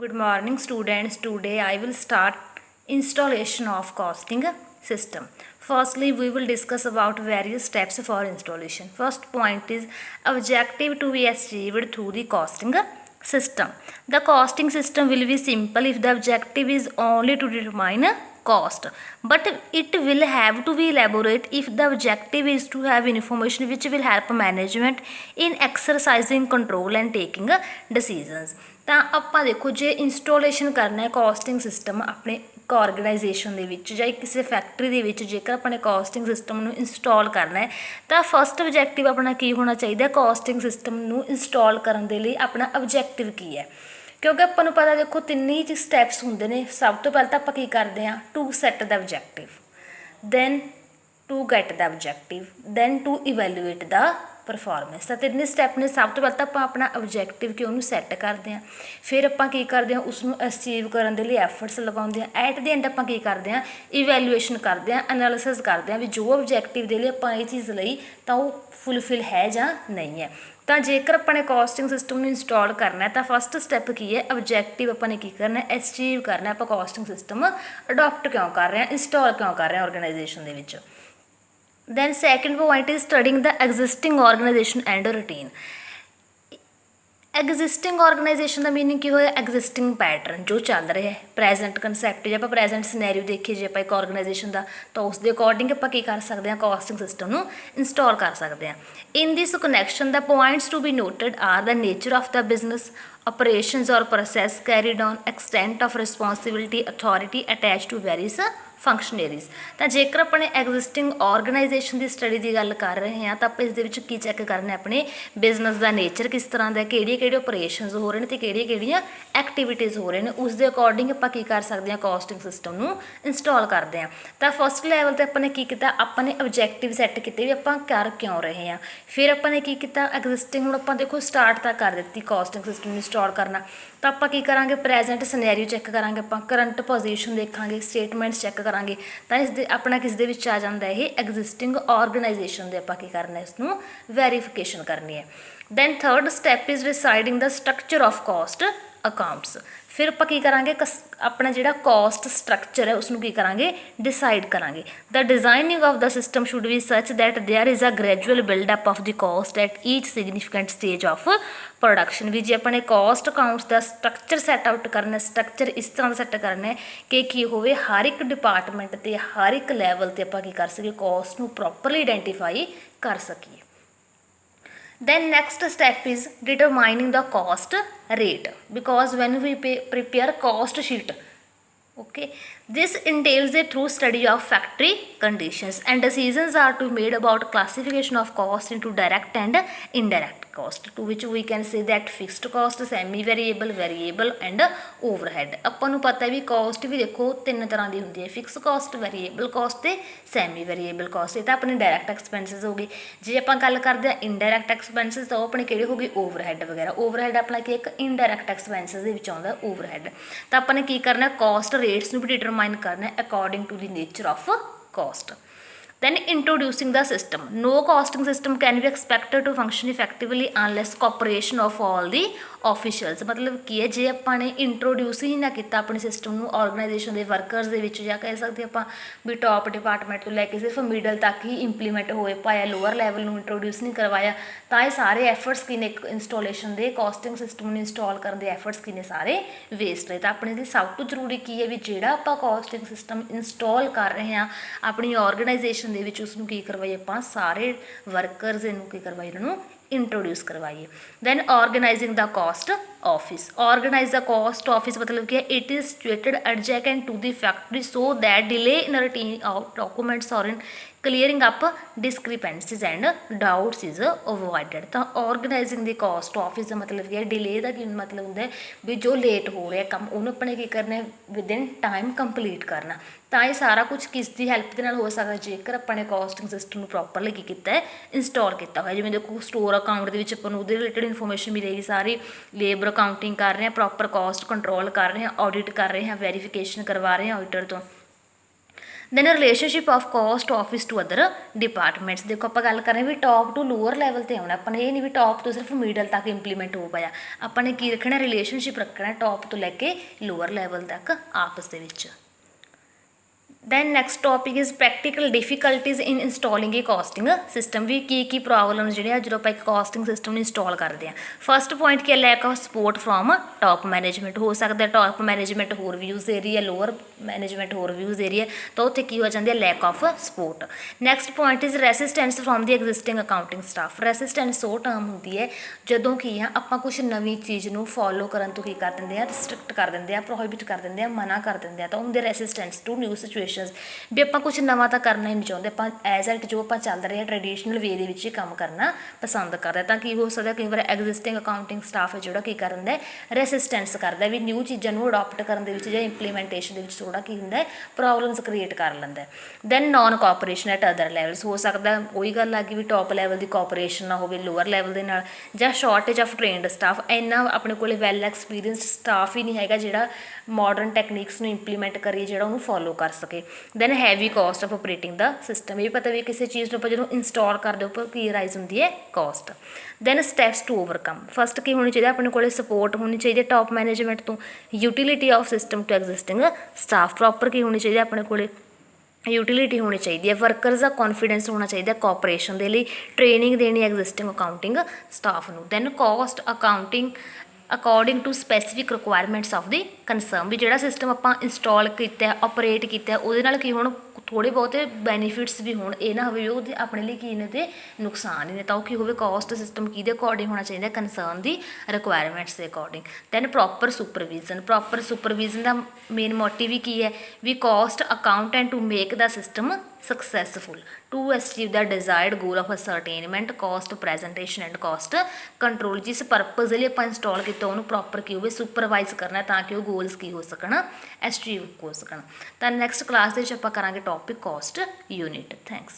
Good morning students. Today I will start installation of costing system. Firstly, we will discuss about various steps for installation. First point is objective to be achieved through the costing system. The costing system will be simple if the objective is only to determine cost, but it will have to be elaborate if the objective is to have information which will help management in exercising control and taking decisions. ਤਾਂ ਆਪਾਂ ਦੇਖੋ ਜੇ installation ਕਰਨਾ ਹੈ costing system ਆਪਣੇ ਇੱਕ organisation ਦੇ ਵਿੱਚ ਜਾਂ ਕਿਸੇ ਫੈਕਟਰੀ ਦੇ ਵਿੱਚ, ਜੇਕਰ ਆਪਣੇ ਕੋਸਟਿੰਗ ਸਿਸਟਮ ਨੂੰ ਇੰਸਟਾਲ ਕਰਨਾ ਹੈ ਤਾਂ ਫਸਟ ਆਬਜੈਕਟਿਵ ਆਪਣਾ ਕੀ ਹੋਣਾ ਚਾਹੀਦਾ? ਕੋਸਟਿੰਗ ਸਿਸਟਮ ਨੂੰ ਇੰਸਟਾਲ ਕਰਨ ਦੇ ਲਈ ਆਪਣਾ ਆਬਜੈਕਟਿਵ ਕੀ ਹੈ? ਕਿਉਂਕਿ ਆਪਾਂ ਨੂੰ ਪਤਾ ਦੇਖੋ ਤਿੰਨ ਹੀ ਸਟੈਪਸ ਹੁੰਦੇ ਨੇ। ਸਭ ਤੋਂ ਪਹਿਲਾਂ ਤਾਂ ਆਪਾਂ ਕੀ ਕਰਦੇ ਹਾਂ? To set the objective, then to get the objective, then to evaluate the performance. ਤਾਂ ਤਿੰਨੇ ਸਟੈਪ ਨੇ। ਸਭ ਤੋਂ ਪਹਿਲਾਂ ਤਾਂ ਆਪਾਂ ਆਪਣਾ ਆਬਜੈਕਟਿਵ ਕਿ ਉਹਨੂੰ ਸੈੱਟ ਕਰਦੇ ਹਾਂ, ਫਿਰ ਆਪਾਂ ਕੀ ਕਰਦੇ ਹਾਂ? ਉਸਨੂੰ ਅਚੀਵ ਕਰਨ ਦੇ ਲਈ ਐਫਰਟਸ ਲਗਾਉਂਦੇ ਹਾਂ। ਐਟ ਦੀ ਐਂਡ ਆਪਾਂ ਕੀ ਕਰਦੇ ਹਾਂ? ਇਵੈਲੂਏਸ਼ਨ ਕਰਦੇ ਹਾਂ, ਐਨਾਲਿਸਿਸ ਕਰਦੇ ਹਾਂ ਵੀ ਜੋ ਆਬਜੈਕਟਿਵ ਦੇ ਲਈ ਆਪਾਂ ਇਹ ਚੀਜ਼ ਲਈ ਤਾਂ ਉਹ ਫੁੱਲਫਿਲ ਹੈ ਜਾਂ ਨਹੀਂ ਹੈ। ਤਾਂ ਜੇਕਰ ਆਪਾਂ ਨੇ ਕੋਸਟਿੰਗ ਸਿਸਟਮ ਨੂੰ ਇੰਸਟਾਲ ਕਰਨਾ ਤਾਂ ਫਸਟ ਸਟੈਪ ਕੀ ਹੈ? ਆਬਜੈਕਟਿਵ ਆਪਾਂ ਨੇ ਕੀ ਕਰਨਾ? ਅਚੀਵ ਕਰਨਾ। ਆਪਾਂ ਕੋਸਟਿੰਗ ਸਿਸਟਮ ਅਡੋਪਟ ਕਿਉਂ ਕਰ ਰਹੇ ਹਾਂ, ਇੰਸਟਾਲ ਕਿਉਂ ਕਰ ਰਹੇ ਹਾਂ ਆਰਗੇਨਾਈਜੇਸ਼ਨ ਦੇ ਵਿੱਚ। Then second point is studying the existing organization and routine. Existing organisation ਦਾ ਮੀਨਿੰਗ ਕੀ ਹੋਇਆ? ਐਗਜ਼ਿਸਟਿੰਗ ਪੈਟਰਨ ਜੋ ਚੱਲ ਰਿਹਾ ਹੈ, ਪ੍ਰੈਜੈਂਟ ਕਨਸੈਪਟ। ਜੇ ਆਪਾਂ ਪ੍ਰੈਜੈਂਟ ਸਿਨੈਰੀਓ ਦੇਖੀਏ ਜੇ ਆਪਾਂ ਇੱਕ ਆਰਗੇਨਾਈਜੇਸ਼ਨ ਦਾ, ਤਾਂ ਉਸ ਦੇ ਅਕੋਰਡਿੰਗ ਆਪਾਂ ਕੀ ਕਰ ਸਕਦੇ ਹਾਂ? ਕੋਸਟਿੰਗ ਸਿਸਟਮ ਨੂੰ ਇੰਸਟਾਲ ਕਰ ਸਕਦੇ ਹਾਂ। In this connection the points to be noted are the nature of the business, operations or process carried on, extent of responsibility, authority attached to various ਫੰਕਸ਼ਨਰੀਜ਼। ਤਾਂ ਜੇਕਰ ਆਪਣੇ ਐਗਜ਼ਿਸਟਿੰਗ ਆਰਗੇਨਾਈਜੇਸ਼ਨ ਦੀ study ਦੀ ਗੱਲ ਕਰ ਰਹੇ ਹਾਂ ਤਾਂ ਆਪਾਂ ਇਸ ਦੇ ਵਿੱਚ ਕੀ ਚੈੱਕ ਕਰਨਾ? ਆਪਣੇ ਬਿਜ਼ਨਸ ਦਾ ਨੇਚਰ ਕਿਸ ਤਰ੍ਹਾਂ ਦਾ, ਕਿਹੜੀਆਂ ਆਪਰੇਸ਼ਨਸ ਹੋ ਰਹੇ ਨੇ ਅਤੇ ਕਿਹੜੀਆਂ ਐਕਟੀਵਿਟੀਜ਼ ਹੋ ਰਹੇ ਨੇ, ਉਸ ਦੇ ਅਕੋਰਡਿੰਗ ਆਪਾਂ ਕੀ ਕਰ ਸਕਦੇ ਹਾਂ? ਕੋਸਟਿੰਗ ਸਿਸਟਮ ਨੂੰ ਇੰਸਟਾਲ ਕਰਦੇ ਹਾਂ। ਤਾਂ ਫਸਟ ਲੈਵਲ 'ਤੇ ਆਪਾਂ ਨੇ ਕੀ ਕੀਤਾ? ਆਪਾਂ ਨੇ ਆਬਜੈਕਟਿਵ ਸੈੱਟ ਕੀਤੇ ਵੀ ਆਪਾਂ ਕਰ ਕਿਉਂ ਰਹੇ ਹਾਂ। ਫਿਰ ਆਪਾਂ ਨੇ ਕੀ ਕੀਤਾ? ਐਗਜ਼ਿਸਟਿੰਗ ਹੁਣ ਆਪਾਂ ਦੇਖੋ ਸਟਾਰਟ ਤਾਂ ਕਰ ਦਿੱਤੀ ਕੋਸਟਿੰਗ ਸਿਸਟਮ ਨੂੰ ਇੰਸਟਾਲ ਕਰਨਾ, ਤਾਂ ਆਪਾਂ ਕੀ ਕਰਾਂਗੇ? ਪ੍ਰੈਜੈਂਟ ਸਿਨੈਰੀਓ ਚੈੱਕ ਕਰਾਂਗੇ, ਆਪਾਂ ਕਰੰਟ ਪੋਜੀਸ਼ਨ ਦੇਖਾਂਗੇ, ਸਟੇਟਮੈਂਟਸ ਚੈੱਕ ਕਰਾਂਗੇ। ਤਾਂ ਇਸ ਦੇ ਆਪਣਾ ਕਿਸ ਦੇ ਵਿੱਚ ਆ ਜਾਂਦਾ? ਇਹ ਐਗਜ਼ਿਸਟਿੰਗ ਆਰਗੇਨਾਈਜੇਸ਼ਨ ਦੇ ਆਪਾਂ ਕੀ ਕਰਨਾ? ਇਸ ਨੂੰ ਵੈਰੀਫਿਕੇਸ਼ਨ ਕਰਨੀ ਹੈ। Then third step is deciding the structure of cost accounts. ਫਿਰ ਆਪਾਂ ਕੀ ਕਰਾਂਗੇ? ਆਪਣਾ ਜਿਹੜਾ ਕੋਸਟ ਸਟਰਕਚਰ ਹੈ ਉਸਨੂੰ ਕੀ ਕਰਾਂਗੇ? ਡਿਸਾਈਡ ਕਰਾਂਗੇ। The designing of the system should be such that there is a gradual buildup of the cost at each significant stage of production. ਵੀ ਜੇ ਆਪਾਂ ਨੇ ਕੋਸਟ ਅਕਾਊਂਟਸ ਦਾ ਸਟਰਕਚਰ ਸੈੱਟ ਆਊਟ ਕਰਨਾ, ਸਟਰਕਚਰ ਇਸ ਤਰ੍ਹਾਂ ਦਾ ਸੈੱਟ ਕਰਨਾ ਹੈ ਕਿ ਕੀ ਹੋਵੇ? ਹਰ ਇੱਕ ਡਿਪਾਰਟਮੈਂਟ 'ਤੇ ਹਰ ਇੱਕ ਲੈਵਲ 'ਤੇ ਆਪਾਂ ਕੀ ਕਰ ਸਕੀਏ? ਕੋਸਟ ਨੂੰ ਪ੍ਰੋਪਰਲੀ ਆਈਡੈਂਟੀਫਾਈ ਕਰ ਸਕੀਏ। Then next step is determining the cost rate, because when we prepare cost sheet, okay, this entails a thorough study of factory conditions and decisions are to be made about classification of cost into direct and indirect cost, to which we can say that fixed cost, semi variable, variable and overhead। ਆਪਾਂ ਨੂੰ ਪਤਾ ਵੀ cost ਵੀ ਦੇਖੋ ਤਿੰਨ ਤਰ੍ਹਾਂ ਦੀ ਹੁੰਦੀ ਹੈ, fix cost, variable cost ਤੇ semi variable cost. ਇਹ ਤਾਂ ਆਪਣੇ ਡਾਇਰੈਕਟ ਐਕਸਪੈਂਸਿਸ ਹੋ ਗਏ। ਜੇ ਆਪਾਂ ਗੱਲ ਕਰਦੇ ਹਾਂ ਇਨਡਾਇਰੈਕਟ ਐਕਸਪੈਂਸਿਸ ਤਾਂ ਉਹ ਆਪਣੇ ਕਿਹੜੇ ਹੋ ਗਏ? ਓਵਰਹੈਡ ਵਗੈਰਾ। ਓਵਰਹੈਡ ਆਪਣਾ ਕੀ ਇੱਕ ਇਨਡਾਇਰੈਕਟ ਐਕਸਪੈਂਸਿਸ ਦੇ ਵਿੱਚ ਆਉਂਦਾ ਓਵਰਹੈਡ। ਤਾਂ ਆਪਾਂ ਨੇ ਕੀ ਕਰਨਾ? ਕੋਸਟ ਰੇਟਸ ਨੂੰ ਵੀ ਡਿਟਰਮਾਈਨ ਕਰਨਾ according to the nature of cost. Then introducing the system. No costing system can be expected to function effectively unless cooperation of all the officials। ਮਤਲਬ ਕੀ ਹੈ? ਜੇ ਆਪਾਂ ਨੇ ਇੰਟਰੋਡਿਊਸ ਹੀ ਨਾ ਕੀਤਾ ਆਪਣੇ ਸਿਸਟਮ ਨੂੰ ਆਰਗੇਨਾਈਜੇਸ਼ਨ ਦੇ ਵਰਕਰਸ ਦੇ ਵਿੱਚ, ਜਾਂ ਕਹਿ ਸਕਦੇ ਆਪਾਂ ਵੀ ਟੌਪ ਡਿਪਾਰਟਮੈਂਟ ਤੋਂ ਲੈ ਕੇ ਸਿਰਫ ਮਿਡਲ ਤੱਕ ਹੀ ਇੰਪਲੀਮੈਂਟ ਹੋਏ ਪਾਇਆ, ਲੋਅਰ ਲੈਵਲ ਨੂੰ ਇੰਟਰੋਡਿਊਸ ਨਹੀਂ ਕਰਵਾਇਆ, ਤਾਂ ਇਹ ਸਾਰੇ ਐਫਰਟਸ ਕੀ ਨੇ ਇੰਸਟਾਲੇਸ਼ਨ ਦੇ? ਕੋਸਟਿੰਗ ਸਿਸਟਮ ਨੂੰ ਇੰਸਟਾਲ ਕਰਨ ਦੇ ਐਫਰਟਸ ਕੀ ਨੇ? ਸਾਰੇ ਵੇਸਟ ਰਹੇ। ਤਾਂ ਆਪਣੇ ਲਈ ਸਭ ਤੋਂ ਜ਼ਰੂਰੀ ਕੀ ਹੈ? ਵੀ ਜਿਹੜਾ ਆਪਾਂ ਕੋਸਟਿੰਗ ਸਿਸਟਮ ਇੰਸਟਾਲ ਕਰ ਰਹੇ ਹਾਂ ਆਪਣੀ ਆਰਗੇਨਾਈਜੇਸ਼ਨ ਦੇ ਵਿੱਚ, ਉਸਨੂੰ ਕੀ ਕਰਵਾਈਏ? ਆਪਾਂ ਸਾਰੇ ਵਰਕਰਸ ਇਹਨੂੰ ਕੀ ਕਰਵਾਈਏ? ਇਹਨਾਂ ਨੂੰ ਇੰਟਰੋਡਿਊਸ ਕਰਵਾਈਏ। Then organising the cost office. Organise the cost office ਮਤਲਬ ਕੀ ਹੈ? It is situated adjacent to the factory so that delay in routine out documents or in clearing up discrepancies and doubts is avoided. ਤਾਂ organising ਦੀ cost office ਦਾ ਮਤਲਬ ਕੀ ਹੈ? Delay ਦਾ ਕੀ ਮਤਲਬ ਹੁੰਦਾ ਵੀ ਜੋ ਲੇਟ ਹੋ ਰਿਹਾ ਕੰਮ ਉਹਨੂੰ ਆਪਣੇ ਕੀ ਕਰਨਾ? ਵਿਦਿਨ ਟਾਈਮ ਕੰਪਲੀਟ ਕਰਨਾ। ਤਾਂ ਇਹ ਸਾਰਾ ਕੁਝ ਕਿਸ ਦੀ ਹੈਲਪ ਦੇ ਨਾਲ ਹੋ ਸਕਦਾ? ਜੇਕਰ ਆਪਾਂ ਨੇ ਕੋਸਟਿੰਗ ਸਿਸਟਮ ਨੂੰ ਪ੍ਰੋਪਰਲੀ ਕੀ ਕੀਤਾ ਹੈ? ਇੰਸਟਾਲ ਕੀਤਾ ਹੋਇਆ। ਜਿਵੇਂ ਦੇਖੋ ਸਟੋਰ ਅਕਾਊਂਟ ਦੇ ਵਿੱਚ ਆਪਾਂ ਨੂੰ ਉਹਦੇ ਰਿਲੇਟਡ ਇਨਫੋਰਮੇਸ਼ਨ ਮਿਲੇਗੀ ਸਾਰੀ। ਲੇਬਰ ਅਕਾਊਂਟਿੰਗ ਕਰ ਰਹੇ ਹਾਂ, ਪ੍ਰੋਪਰ ਕੋਸਟ ਕੰਟਰੋਲ ਕਰ ਰਹੇ ਹਾਂ, ਆਡਿਟ ਕਰ ਰਹੇ ਹਾਂ, ਵੈਰੀਫਿਕੇਸ਼ਨ ਕਰਵਾ ਰਹੇ ਹਾਂ ਆਡੀਟਰ ਤੋਂ। Then relationship of cost office to other departments. ਦੇਖੋ ਆਪਾਂ ਗੱਲ ਕਰ ਰਹੇ ਵੀ ਟੌਪ ਟੂ ਲੋਅਰ ਲੈਵਲ 'ਤੇ ਆਉਣਾ, ਆਪਾਂ ਨੇ ਇਹ ਨਹੀਂ ਵੀ ਟੌਪ ਤੋਂ ਸਿਰਫ ਮਿਡਲ ਤੱਕ ਇੰਪਲੀਮੈਂਟ ਹੋ ਪਾਇਆ, ਆਪਾਂ ਨੇ ਕੀ ਰੱਖਣਾ ਰਿਲੇਸ਼ਨਸ਼ਿਪ ਰੱਖਣਾ ਟੌਪ ਤੋਂ ਲੈ ਕੇ ਲੋਅਰ ਲੈਵਲ ਤੱਕ ਆਪਸ ਦੇ ਵਿੱਚ। Then next topic is practical difficulties in installing a costing system. ਵੀ ਕੀ ਪ੍ਰੋਬਲਮ ਜਿਹੜੇ ਆ ਜਦੋਂ ਆਪਾਂ ਇੱਕ ਕਾਸਟਿੰਗ ਸਿਸਟਮ ਨੂੰ ਇੰਸਟਾਲ ਕਰਦੇ ਹਾਂ। ਫਸਟ ਪੁਆਇੰਟ ਕੀ ਹੈ, lack of support from top management. ਹੋ ਸਕਦਾ ਟੌਪ ਮੈਨੇਜਮੈਂਟ ਹੋਰ ਵਿਊਜ਼ ਦੇ ਰਹੀ ਹੈ, ਲੋਅਰ ਮੈਨੇਜਮੈਂਟ ਹੋਰ ਵਿਊਜ਼ ਦੇ ਰਹੀ ਹੈ, ਤਾਂ ਉੱਥੇ ਕੀ ਹੋ ਜਾਂਦੀ ਹੈ lack of support. Next point is resistance from the existing accounting staff. Resistance ਉਹ ਟਰਮ ਹੁੰਦੀ ਹੈ ਜਦੋਂ ਕੀ ਆ ਆਪਾਂ ਕੁਛ ਨਵੀਂ ਚੀਜ਼ ਨੂੰ ਫੋਲੋ ਕਰਨ ਤੋਂ ਕੀ ਕਰ ਦਿੰਦੇ ਆ, ਰਿਸਟ੍ਰਿਕਟ ਕਰ ਦਿੰਦੇ ਆ, ਪ੍ਰੋਹਿਬਿਟ ਕਰ ਦਿੰਦੇ ਆ, ਮਨਾ ਕਰ ਦਿੰਦੇ ਆ, ਤਾਂ ਉਹਦੇ ਰੈਸਿਸਟੈਂਸ ਟੂ ਨਿਊ ਸਿਚੁਏਸ਼ਨਸ। ਵੀ ਆਪਾਂ ਕੁਛ ਨਵਾਂ ਤਾਂ ਕਰਨਾ ਹੀ ਨਹੀਂ ਚਾਹੁੰਦੇ, ਆਪਾਂ ਐਜ਼ ਇਟ ਜੋ ਆਪਾਂ ਚੱਲ ਰਹੇ ਹਾਂ ਟ੍ਰੈਡੀਸ਼ਨਲ ਵੇ ਦੇ ਵਿੱਚ ਹੀ ਕੰਮ ਕਰਨਾ ਪਸੰਦ ਕਰਦੇ। ਤਾਂ ਕੀ ਹੋ ਸਕਦਾ ਕਈ ਵਾਰ ਐਗਜ਼ਿਸਟਿੰਗ ਅਕਾਊਂਟਿੰਗ ਸਟਾਫ ਹੈ ਜਿਹੜਾ ਕੀ ਕਰ ਦਿੰਦਾ ਰੈਸਿਸਟੈਂਸ ਕਰਦਾ, ਵੀ ਨਿਊ ਚੀਜ਼ਾਂ ਨੂੰ ਅਡੋਪਟ ਕਰਨ ਦੇ ਵਿੱਚ ਜਾਂ ਇੰਪਲੀਮੈਂਟੇਸ਼ਨ ਦੇ ਵਿੱਚ ਥੋੜ੍ਹਾ ਕੀ ਹੁੰਦਾ ਪ੍ਰੋਬਲਮਸ ਕ੍ਰੀਏਟ ਕਰ ਲੈਂਦਾ। Then non cooperation at other levels. ਹੋ ਸਕਦਾ ਉਹੀ ਗੱਲ ਆ ਗਈ ਵੀ ਟੌਪ ਲੈਵਲ ਦੀ ਕੋਆਪਰੇਸ਼ਨ ਨਾ ਹੋਵੇ ਲੋਅਰ ਲੈਵਲ ਦੇ ਨਾਲ, ਜਾਂ ਸ਼ਾਰਟੇਜ ਆਫ ਟ੍ਰੇਨਡ ਸਟਾਫ। ਇੰਨਾ ਆਪਣੇ ਕੋਲ ਵੈਲ ਐਕਸਪੀਰੀਅੰਸਡ ਸਟਾਫ ਹੀ ਨਹੀਂ ਹੈਗਾ ਜਿਹੜਾ ਮਾਡਰਨ ਟੈਕਨੀਕਸ ਨੂੰ ਇੰਪਲੀਮੈਂਟ ਕਰੀਏ, ਜਿਹੜਾ ਉਹਨੂੰ ਫੋਲੋ ਕਰ ਸਕੇ। Then heavy cost of operating ਦਾ ਸਿਸਟਮ। ਇਹ ਪਤਾ ਵੀ ਕਿਸੇ ਚੀਜ਼ ਨੂੰ ਆਪਾਂ ਜਦੋਂ ਇੰਸਟਾਲ ਕਰਦੇ ਉੱਪਰ ਕੀ ਰਾਈਜ਼ ਹੁੰਦੀ ਹੈ cost. Then steps to overcome. First ਕੀ ਹੋਣੀ ਚਾਹੀਦੀ ਆਪਣੇ ਕੋਲ ਸਪੋਰਟ ਹੋਣੀ ਚਾਹੀਦੀ ਹੈ ਟੌਪ ਮੈਨੇਜਮੈਂਟ ਤੋਂ। Utility of system to existing staff. Proper ਕੀ ਹੋਣੀ ਚਾਹੀਦੀ ਆਪਣੇ ਕੋਲ ਯੂਟਿਲਿਟੀ ਹੋਣੀ ਚਾਹੀਦੀ ਹੈ। ਵਰਕਰਸ ਦਾ ਕੌਨਫੀਡੈਂਸ ਹੋਣਾ ਚਾਹੀਦਾ ਕੋਆਪਰੇਸ਼ਨ ਦੇ ਲਈ। ਟ੍ਰੇਨਿੰਗ ਦੇਣੀ ਐਗਜ਼ਿਸਟਿੰਗ ਅਕਾਊਂਟਿੰਗ ਸਟਾਫ ਨੂੰ। Then cost accounting according to specific requirements of the concern. ਵੀ ਜਿਹੜਾ ਸਿਸਟਮ ਆਪਾਂ ਇੰਸਟਾਲ ਕੀਤਾ ਆਪਰੇਟ ਕੀਤਾ ਉਹਦੇ ਨਾਲ ਕੀ ਹੋਣ ਥੋੜ੍ਹੇ ਬਹੁਤੇ ਬੈਨੀਫਿਟਸ ਵੀ ਹੋਣ, ਇਹ ਨਾ ਹੋਵੇ ਉਹਦੇ ਆਪਣੇ ਲਈ ਕੀ ਨੇ ਤੇ ਨੁਕਸਾਨ ਹੀ ਨੇ, ਤਾਂ ਉਹ ਕੀ ਹੋਵੇ ਕਾਸਟ ਸਿਸਟਮ ਕਿਹਦੇ ਅਕੋਰਡਿੰਗ ਹੋਣਾ ਚਾਹੀਦਾ ਕੰਸਰਨ ਦੀ ਰਿਕੁਆਇਰਮੈਂਟਸ ਦੇ according. Then proper supervision. Proper supervision ਦਾ ਮੇਨ ਮੋਟਿਵ ਵੀ ਕੀ ਹੈ ਵੀ cost accountant to make the system successful to achieve the desired goal of ascertainment cost presentation and cost control। ਜਿਸ ਪਰਪਸ ਲਈ ਆਪਾਂ ਇੰਸਟਾਲ ਕੀਤਾ ਉਹਨੂੰ ਪ੍ਰੋਪਰ ਕੀ ਹੋਵੇ ਸੁਪਰਵਾਈਜ਼ ਕਰਨਾ ਤਾਂ ਕਿ ਉਹ ਗੋਲਸ ਕੀ ਹੋ ਸਕਣ ਅਚੀਵ ਹੋ ਸਕਣ। ਤਾਂ ਨੈਕਸਟ ਕਲਾਸ ਦੇ ਵਿੱਚ ਆਪਾਂ ਕਰਾਂਗੇ ਟੌਪਿਕ ਕਾਸਟ ਯੂਨਿਟ। ਥੈਂਕਸ।